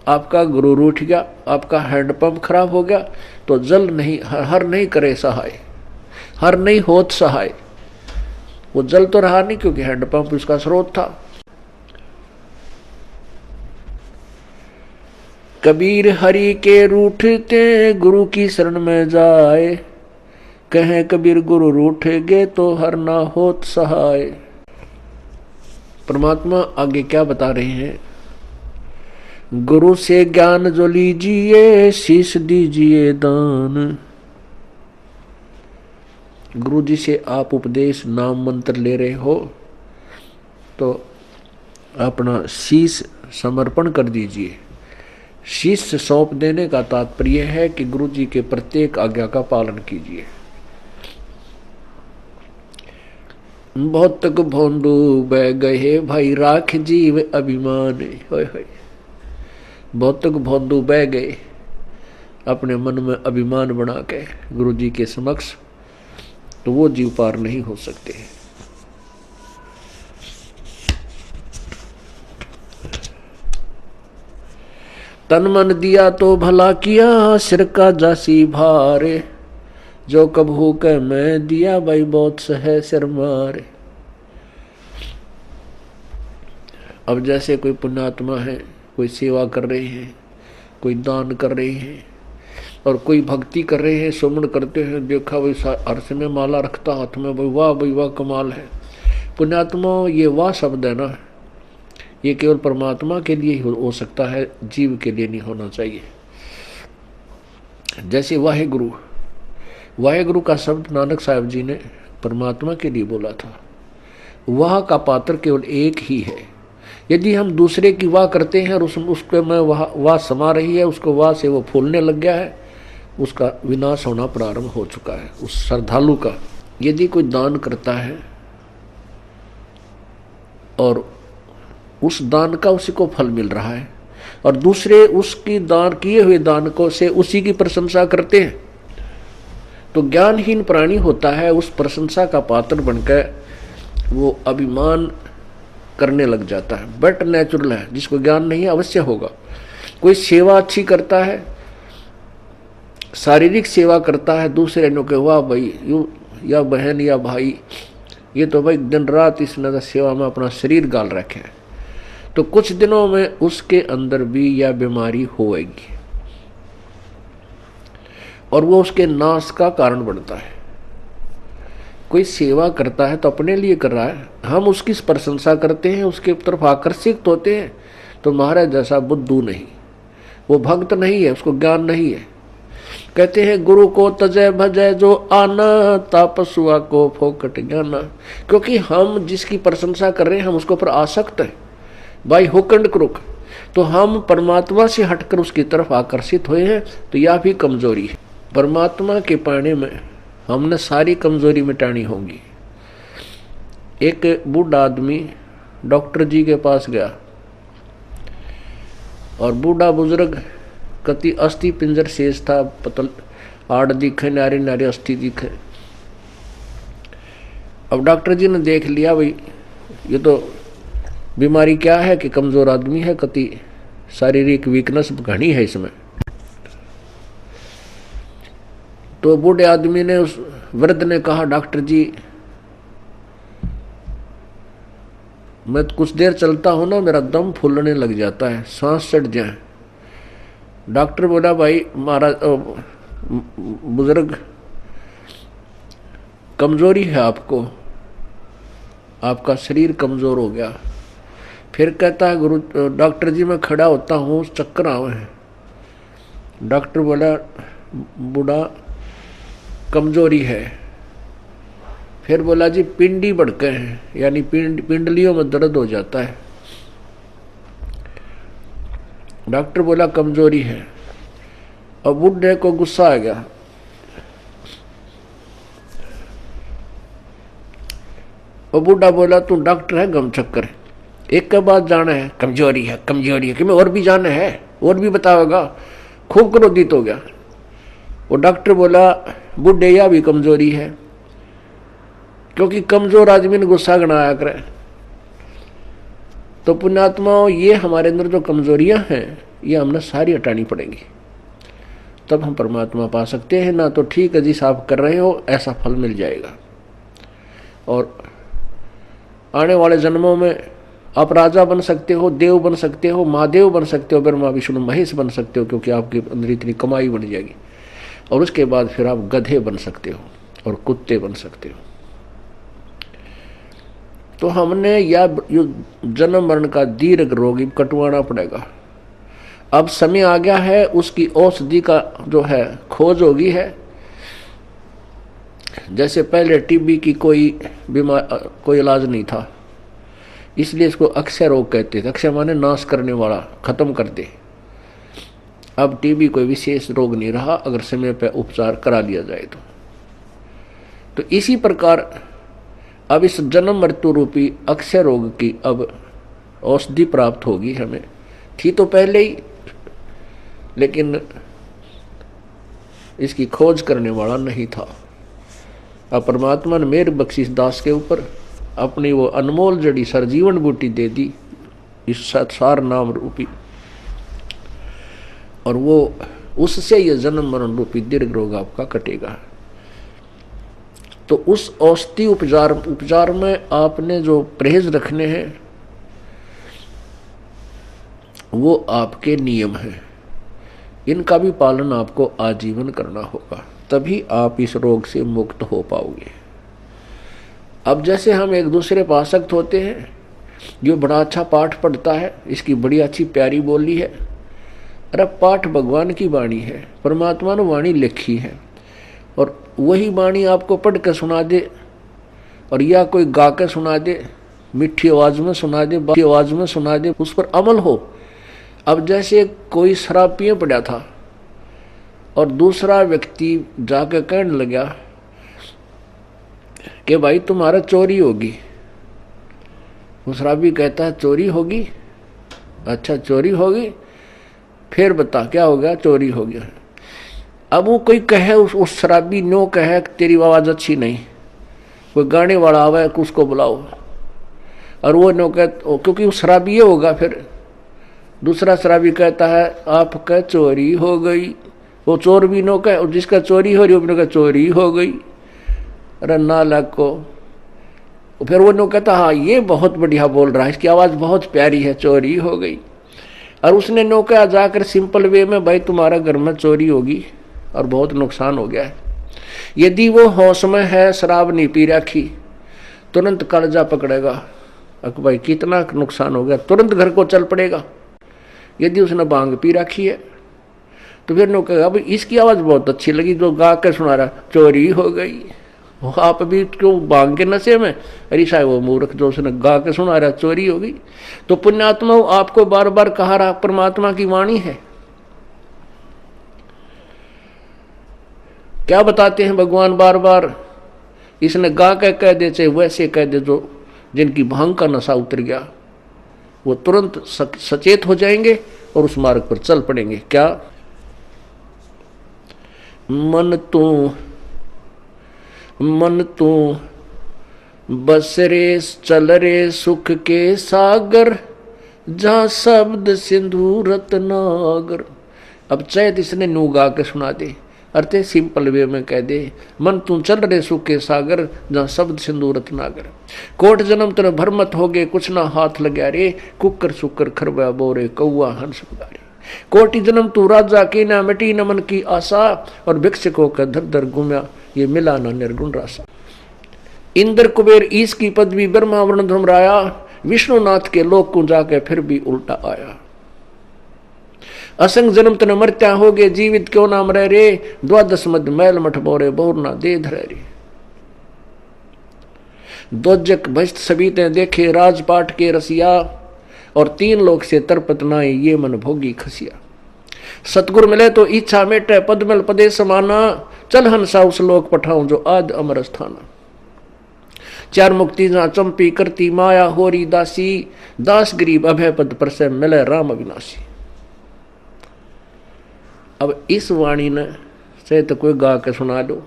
आपका गुरु रूठ गया, आपका हैंडपंप खराब हो गया, तो जल नहीं, हर नहीं करे सहाय, हर नहीं होत सहाय। वो जल तो रहा नहीं, क्योंकि हैंडपंप उसका स्रोत था। कबीर हरि के रूठते गुरु की शरण में जाए, कहें कबीर गुरु रूठेगे तो हर ना होत सहाय। परमात्मा आगे क्या बता रहे हैं? गुरु से ज्ञान जो लीजिए, शीश दीजिए दान। गुरु जी से आप उपदेश, नाम मंत्र ले रहे हो, तो अपना शीश समर्पण कर दीजिए। शीश सौंप देने का तात्पर्य है कि गुरु जी के प्रत्येक आज्ञा का पालन कीजिए। भौतक भोंदू बह गए भाई, राख जीव अभिमान। होय होय, भौतक भोंदू बह गए अपने मन में अभिमान बना के गुरु जी के समक्ष, तो वो जीव पार नहीं हो सकते। तन मन दिया तो भला किया, सिर का जासी भारे, जो कबहू के मैं दिया भाई बहुत सहे सिर मारे। अब जैसे कोई पुण्यात्मा है, कोई सेवा कर रहे हैं, कोई दान कर रहे हैं, और कोई भक्ति कर रहे हैं, सुमन करते हैं, देखा भाई अर्थ में माला रखता हाथ में, भाई वाह भाई वाह कमाल है। पुण्यात्मा, ये वाह शब्द है ना, ये केवल परमात्मा के लिए ही हो सकता है, जीव के लिए नहीं होना चाहिए। जैसे वाहेगुरु, वाहेगुरु का शब्द नानक साहब जी ने परमात्मा के लिए बोला था। वाह का पात्र केवल एक ही है। यदि हम दूसरे की वाह करते हैं और उसको में वाह समा रही है, उसको वाह से वो फूलने लग गया है, उसका विनाश होना प्रारंभ हो चुका है उस श्रद्धालु का। यदि कोई दान करता है और उस दान का उसी को फल मिल रहा है, और दूसरे उसकी दान किए हुए दान को से उसी की प्रशंसा करते हैं, तो ज्ञानहीन प्राणी होता है, उस प्रशंसा का पात्र बनकर वो अभिमान करने लग जाता है। बट नेचुरल है, जिसको ज्ञान नहीं है अवश्य होगा। कोई सेवा अच्छी करता है, शारीरिक सेवा करता है दूसरे ने, के वाह भाई यू या बहन या भाई, ये तो भाई दिन रात इसने सेवा में अपना शरीर गाल रखे है, तो कुछ दिनों में उसके अंदर भी यह बीमारी होएगी और वो उसके नाश का कारण बनता है। कोई सेवा करता है तो अपने लिए कर रहा है, हम उसकी प्रशंसा करते हैं, उसके तरफ आकर्षित होते हैं, तो महाराज जैसा बुद्धू नहीं, वो भक्त नहीं है, उसको ज्ञान नहीं है। कहते हैं गुरु को तजय भजय जो आना, तापसुआ को फोकट ज्ञाना। क्योंकि हम जिसकी प्रशंसा कर रहे हैं हम उसके ऊपर आसक्त हैं, बाई हुक एंड क्रुक, तो हम परमात्मा से हटकर उसकी तरफ आकर्षित हुए हैं, तो यह भी कमजोरी है। परमात्मा के पाने में हमने सारी कमजोरी मिटानी होगी। एक बूढ़ा आदमी डॉक्टर जी के पास गया और बूढ़ा बुजुर्ग कति अस्थि पिंजर शेष था, पतल आड़ दिखे, नारे नारे अस्थि दिखे। अब डॉक्टर जी ने देख लिया भाई ये तो बीमारी क्या है कि कमजोर आदमी है, कति शारीरिक वीकनेस घनी है इसमें। तो बूढ़े आदमी ने, उस वृद्ध ने कहा डॉक्टर जी मैं कुछ देर चलता हूं ना मेरा दम फूलने लग जाता है, सांस चढ़ जाए। डॉक्टर बोला भाई महाराज बुजुर्ग कमजोरी है आपको, आपका शरीर कमजोर हो गया। फिर कहता है गुरु डॉक्टर जी मैं खड़ा होता हूँ चक्कर आवे हैं। डॉक्टर बोला बूढ़ा कमजोरी है। फिर बोला जी पिंडी बढ़के हैं, यानी पिंडलियों में दर्द हो जाता है। डॉक्टर बोला कमजोरी है। अब बूढ़े को गुस्सा आ गया, और बूढ़ा बोला तू डॉक्टर है गम चक्कर, एक के बाद जाना है कमजोरी है कमजोरी है, कि मैं और भी जाना है और भी बताओगा। खूब क्रोधित हो गया। वो डॉक्टर बोला बूढ़े या भी कमजोरी है, क्योंकि कमजोर आदमी ने गुस्सा गणाया करे। तो पुण्यात्माओं ये हमारे अंदर जो कमजोरियां हैं ये हमने सारी हटानी पड़ेंगी, तब हम परमात्मा पा सकते हैं। ना तो ठीक है जिस आप कर रहे हो ऐसा फल मिल जाएगा, और आने वाले जन्मों में आप राजा बन सकते हो, देव बन सकते हो, महादेव बन सकते हो, ब्रह्मा विष्णु महेश बन सकते हो, क्योंकि आपके अंदर इतनी कमाई बन जाएगी। और उसके बाद फिर आप गधे बन सकते हो और कुत्ते बन सकते हो। तो हमने या जन्म मरण का दीर्घ रोगी कटवाना पड़ेगा। अब समय आ गया है, उसकी औषधि का जो है खोज होगी है। जैसे पहले टीबी की कोई इलाज नहीं था, इसलिए इसको अक्षय रोग कहते थे। अक्षय माने नाश करने वाला, खत्म कर दे। अब टीबी कोई विशेष रोग नहीं रहा अगर समय पर उपचार करा लिया जाए तो इसी प्रकार अब इस जन्म मृत्यु रूपी अक्षय रोग की अब औषधि प्राप्त होगी हमें। थी तो पहले ही, लेकिन इसकी खोज करने वाला नहीं था। अब परमात्मा ने मेरे बख्शीश दास के ऊपर अपनी वो अनमोल जड़ी सरजीवन बूटी दे दी, इस सार नाम रूपी, और वो उससे ये जन्म मरण रूपी दीर्घ रोग आपका कटेगा। तो उस औषधि उपचार में आपने जो परहेज रखने हैं वो आपके नियम हैं, इनका भी पालन आपको आजीवन करना होगा, तभी आप इस रोग से मुक्त हो पाओगे। अब जैसे हम एक दूसरे पर आसक्त होते हैं, जो बड़ा अच्छा पाठ पढ़ता है, इसकी बड़ी अच्छी प्यारी बोली है, अरे पाठ भगवान की वाणी है, परमात्मा ने वाणी लिखी है, और वही वाणी आपको पढ़ के सुना दे, और या कोई गा के सुना दे, मीठी आवाज में सुना दे, बाकी आवाज में सुना दे, उस पर अमल हो। अब जैसे कोई शराब पिए पड़ा था और दूसरा व्यक्ति जाके कहने लगा कि भाई तुम्हारा चोरी होगी। वो शराबी कहता है चोरी होगी? अच्छा चोरी होगी, फिर बता क्या हो गया? चोरी हो गया। अब वो कोई कहे, उस शराबी नो कहे तेरी आवाज़ अच्छी नहीं, कोई गाने वाला आवे उसको बुलाओ, और वो नो क्योंकि वो शराबी होगा, फिर दूसरा शराबी कहता है आपका चोरी हो गई, वो चोर भी नो कह, जिसका चोरी हो रही वो भी चोरी हो गई, अरे नालायक को। फिर वो नो कहता हाँ ये बहुत बढ़िया बोल रहा है, इसकी आवाज़ बहुत प्यारी है, चोरी हो गई। और उसने नो कहा जाकर सिंपल वे में, भाई तुम्हारा घर में चोरी होगी और बहुत नुकसान हो गया है। यदि वो होश में है, शराब नहीं पी रखी, तुरंत कलेजा पकड़ेगा, अक भाई कितना नुकसान हो गया, तुरंत घर को चल पड़ेगा। यदि उसने भांग पी रखी है तो फिर नो कहेगा भाई इसकी आवाज़ बहुत अच्छी लगी, जो गा के सुना रहा चोरी हो गई। आप भी क्यों भांग के नशे में, अरे साहब वो मूर्ख जो उसने गा के सुना रहा चोरी हो गई। तो पुण्यात्मा आपको बार बार कहा रहा परमात्मा की वाणी है। क्या बताते हैं भगवान बार बार, इसने गा के कह दे चाहे वैसे कह दे, जो जिनकी भांग का नशा उतर गया वो तुरंत सचेत हो जाएंगे और उस मार्ग पर चल पड़ेंगे। क्या मन तू बस रे चल रे सुख के सागर, जहाँ शब्द सिंधु रत्नागर। अब चैत इसने नू गा के सुना दे, अर्थे सिंपल वे में कह दे, मन तू चल रे सुख के सागर, जहाँ शब्द सिंधु रत्नागर। कोट जन्म तेरे भरमत हो गए, कुछ ना हाथ लग्या रे, कुकर सुकर खरबा बोरे कौआ हंस पुकारे। कोटि जन्म तू राजा की ना मिटी न मन की आशा, और भिक्षुकों का धर धर घूमया, ये मिला ना निर्गुण रासा। इंद्र कुबेर ईश की पदवी ब्रह्मा वर्ण धर्मराया, विष्णुनाथ के लोक को जाके फिर भी उल्टा आया। असंग जन्म तन मरत्या हो गए, जीवित क्यों नाम रह रे, द्वादश मद मैल मठ बोरे बोर ना दे धरे रे। दोजक भस्त सबीते देखे, राजपाट के रसिया, और तीन लोक से तरपत नाई, ये मन भोगी खसिया। सतगुरु मिले तो इच्छा मेटे, पदमल पदे समाना, चल हंसा उस लोक पठाऊं जो आद अमर स्थाना। चार मुक्ति जहाँ चंपी करती माया होरी दासी, दास गरीब अभय पद पर से मिले राम अविनाशी। अब इस वाणी ने चाहे तो कोई गा के सुना दो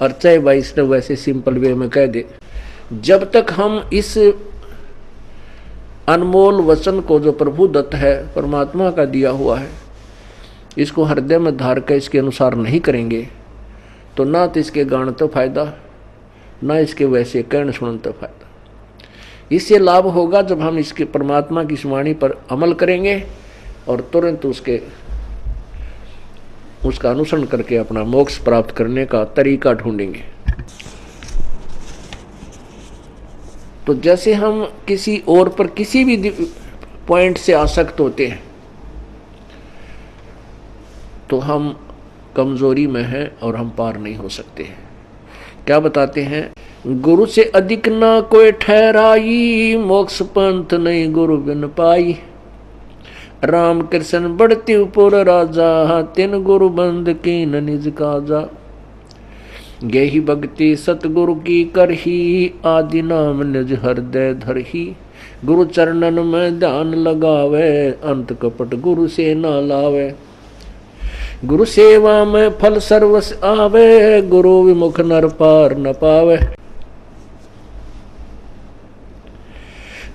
और चाहे भाई इसने वैसे सिंपल वे में कह दे, जब तक हम इस अनमोल वचन को जो प्रभु दत्त है, परमात्मा का दिया हुआ है, इसको हृदय में धार कर इसके अनुसार नहीं करेंगे तो ना तो इसके गान तो फायदा, ना इसके वैसे कहने सुनने तो फायदा। इससे लाभ होगा जब हम इसके परमात्मा की वाणी पर अमल करेंगे और तुरंत उसका अनुसरण करके अपना मोक्ष प्राप्त करने का तरीका ढूंढेंगे। तो जैसे हम किसी और पर किसी भी पॉइंट से आसक्त होते हैं तो हम कमजोरी में हैं और हम पार नहीं हो सकते हैं। क्या बताते हैं, गुरु से अधिक ना कोई ठहराई, मोक्ष पंथ नहीं गुरु बिन पाई। राम कृष्ण बढ़ती उपुर राजा, तिन गुरु बंद कीन निज काजा। गेहि भक्ति सतगुरु की करही, आदि नाम निज हृदय धरही। गुरु चरणन में ध्यान लगावे, अंत कपट गुरु से ना लावे। गुरु सेवा में फल सर्वस आवे, गुरु विमुख नर पार न पावे।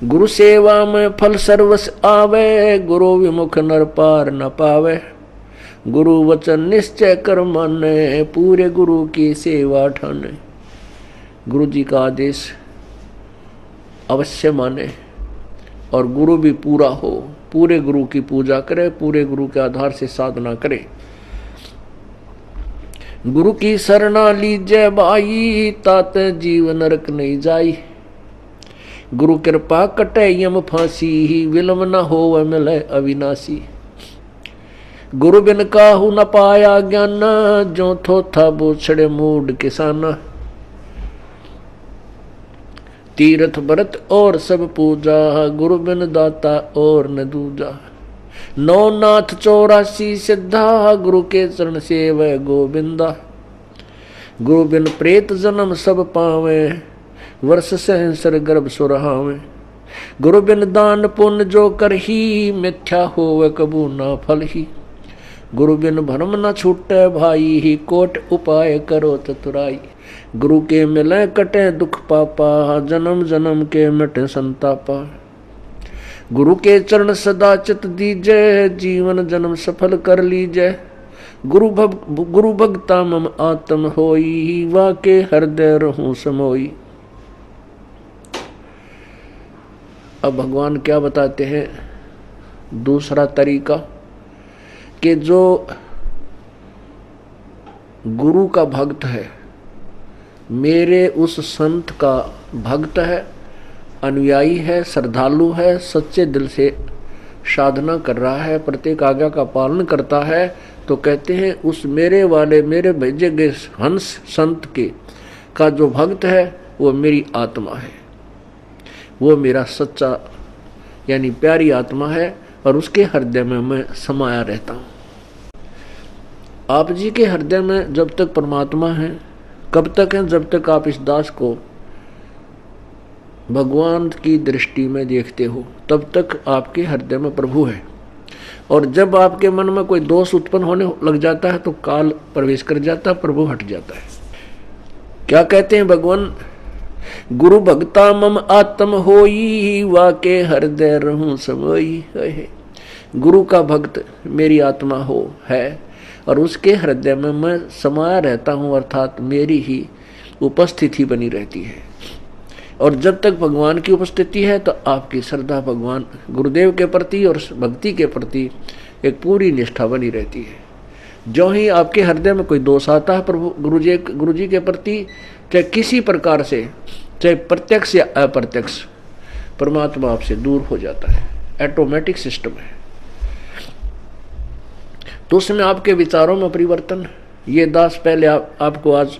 गुरु सेवा में फल सर्वस आवे, गुरु विमुख नर पार न पावे। गुरु वचन निश्चय कर माने, पूरे गुरु की सेवा ठाने। गुरु जी का आदेश अवश्य माने और गुरु भी पूरा हो, पूरे गुरु की पूजा करे, पूरे गुरु के आधार से साधना करे। गुरु की शरणा लीजय भाई, तात जीव नरक नहीं जाई। गुरु कृपा कटे यम फांसी, विलम न हो मिले अविनाशी। गुरु बिन काहू न पाया ज्ञान, जो थोथा बोछड़े मूड किसाना। तीर्थ व्रत और सब पूजा, गुरु बिन दाता और न दूजा। नौ नाथ 84 सिद्धा, गुरु के चरण सेवै गोविंदा। गुरु बिन प्रेत जन्म सब पावे, वर्ष सहस्र गर्भ सुरहावे। गुरु बिन दान पुण्य जो करही, मिथ्या होवे कबू ना फल ही। गुरु बिन भरम न छूटे भाई, कोट उपाय करो चतुराई। गुरु के मिले कटे दुख पापा, जन्म जन्म के मिटे संतापा। गुरु के चरण सदा चित दीजय, जीवन जन्म सफल कर लीजय। गुरु भगता मम आत्म होई, वाके हृदय रहूं समोई। अब भगवान क्या बताते हैं दूसरा तरीका, कि जो गुरु का भक्त है, मेरे उस संत का भक्त है, अनुयायी है, श्रद्धालु है, सच्चे दिल से साधना कर रहा है, प्रत्येक आज्ञा का पालन करता है, तो कहते हैं उस मेरे वाले मेरे भेजे गए हंस संत के का जो भक्त है वो मेरी आत्मा है, वो मेरा सच्चा यानी प्यारी आत्मा है, और उसके हृदय में मैं समाया रहता हूँ। आप जी के हृदय में जब तक परमात्मा है, कब तक है? जब तक आप इस दास को भगवान की दृष्टि में देखते हो, तब तक आपके हृदय में प्रभु है। और जब आपके मन में कोई दोष उत्पन्न होने लग जाता है तो काल प्रवेश कर जाता है, प्रभु हट जाता है। क्या कहते हैं भगवान? गुरु भक्ता मम आत्म होई, वाके हृदय रहूं समोई। गुरु का भक्त मेरी आत्मा हो है, और उसके हृदय में मैं समाया रहता हूँ, अर्थात मेरी ही उपस्थिति बनी रहती है। और जब तक भगवान की उपस्थिति है तो आपकी श्रद्धा भगवान गुरुदेव के प्रति और भक्ति के प्रति एक पूरी निष्ठा बनी रहती है। जो ही आपके हृदय में कोई दोष आता है प्रभु गुरु जी के प्रति, चाहे किसी प्रकार से, चाहे प्रत्यक्ष या अप्रत्यक्ष, परमात्मा आपसे दूर हो जाता है। ऑटोमेटिक सिस्टम है। तो उसमें आपके विचारों में परिवर्तन, ये दास पहले आपको आज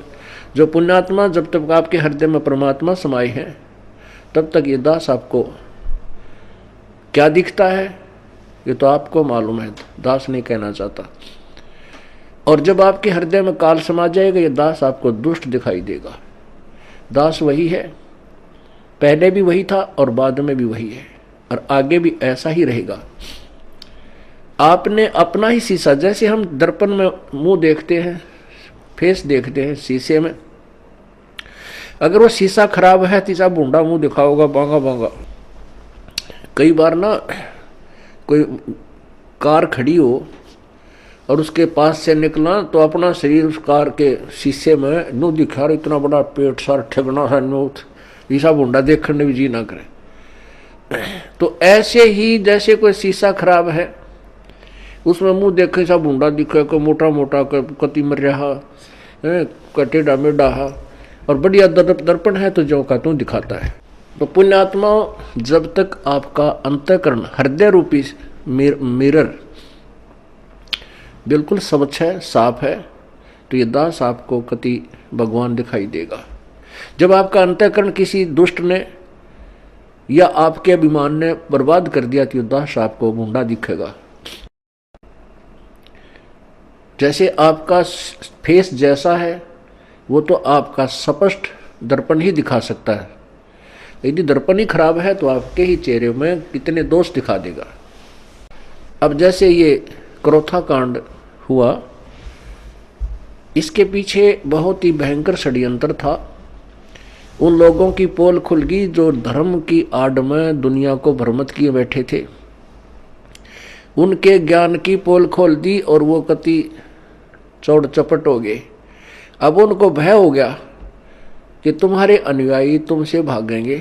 जो पुण्यात्मा, जब तक आपके हृदय में परमात्मा समाये हैं तब तक ये दास आपको क्या दिखता है ये तो आपको मालूम है, दास नहीं कहना चाहता। और जब आपके हृदय में काल समा जाएगा ये दास आपको दुष्ट दिखाई देगा। दास वही है, पहले भी वही था और बाद में भी वही है, और आगे भी ऐसा ही रहेगा। आपने अपना ही शीशा, जैसे हम दर्पण में मुंह देखते हैं, फेस देखते हैं शीशे में, अगर वो शीशा खराब है तीसरा बूंदा मुंह दिखाओगा, बांगा बांगा। कई बार ना कोई कार खड़ी हो और उसके पास से निकला तो अपना शरीर उस कार के शीशे में नो दिखा रहा, इतना बड़ा पेट सार ठगना है नोट, ईसा बूंदा देखने भी जी ना करे। तो ऐसे ही जैसे कोई शीशा खराब है उसमें मुंह देखे सा बूंदा दिखे, कोई मोटा मोटा कति मर रहा टेढ़ा मेढ़ा, और बढ़िया दर्पण है तो जो का तू दिखाता है। तो पुण्यात्मा, जब तक आपका अंतःकरण हृदय रूपी मिरर बिल्कुल स्वच्छ है, साफ है, तो ये दास आपको कति भगवान दिखाई देगा। जब आपका अंतःकरण किसी दुष्ट ने या आपके अभिमान ने बर्बाद कर दिया तो ये दास आपको बूंदा दिखेगा। जैसे आपका फेस जैसा है वो तो आपका स्पष्ट दर्पण ही दिखा सकता है, यदि दर्पण ही खराब है तो आपके ही चेहरे में कितने दोष दिखा देगा। अब जैसे ये क्रोथा कांड हुआ, इसके पीछे बहुत ही भयंकर षड्यंत्र था। उन लोगों की पोल खुल गई जो धर्म की आड़ में दुनिया को भ्रमित किए बैठे थे, उनके ज्ञान की पोल खोल दी और वो कति चौड़ चपट हो गए। अब उनको भय हो गया कि तुम्हारे अनुयायी तुमसे भागेंगे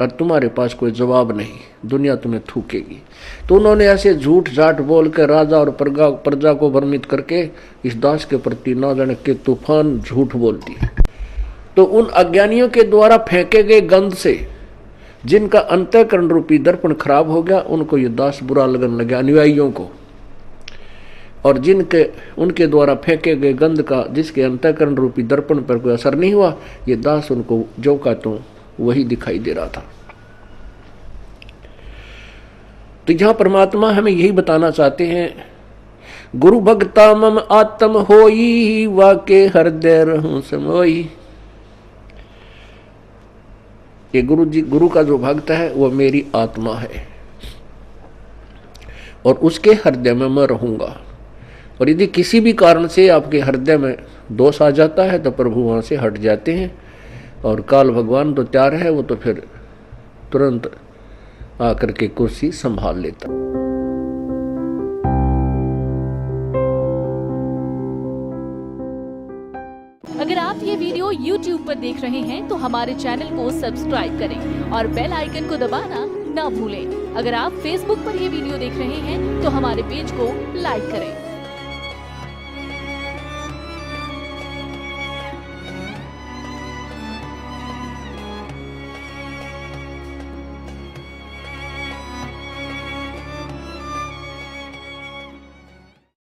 और तुम्हारे पास कोई जवाब नहीं, दुनिया तुम्हें थूकेगी। तो उन्होंने ऐसे झूठ झाट बोल के राजा और प्रजा को भ्रमित करके इस दास के प्रति ना जाने के तूफान झूठ बोलती है। तो उन अज्ञानियों के द्वारा फेंके गए गंध से जिनका अंतःकरण रूपी दर्पण खराब हो गया, उनको ये दास बुरा लगने लगा, अनुयायियों को। और जिनके उनके द्वारा फेंके गए गंध का जिसके अंतःकरण रूपी दर्पण पर कोई असर नहीं हुआ, ये दास उनको जो का तो वही दिखाई दे रहा था। तो यहां परमात्मा हमें यही बताना चाहते हैं, गुरु भक्ता मम आत्म होई, वाके हृदय रहूं समोई। ये गुरु का जो भक्त है वो मेरी आत्मा है और उसके हृदय में मैं रहूंगा। और यदि किसी भी कारण से आपके हृदय में दोष आ जाता है तो प्रभु वहाँ से हट जाते हैं, और काल भगवान तो तैयार है, वो तो फिर तुरंत आकर के कुर्सी संभाल लेता। अगर आप ये वीडियो YouTube पर देख रहे हैं तो हमारे चैनल को सब्सक्राइब करें और बेल आइकन को दबाना ना भूलें। अगर आप Facebook पर ये वीडियो देख रहे हैं तो हमारे पेज को लाइक करें।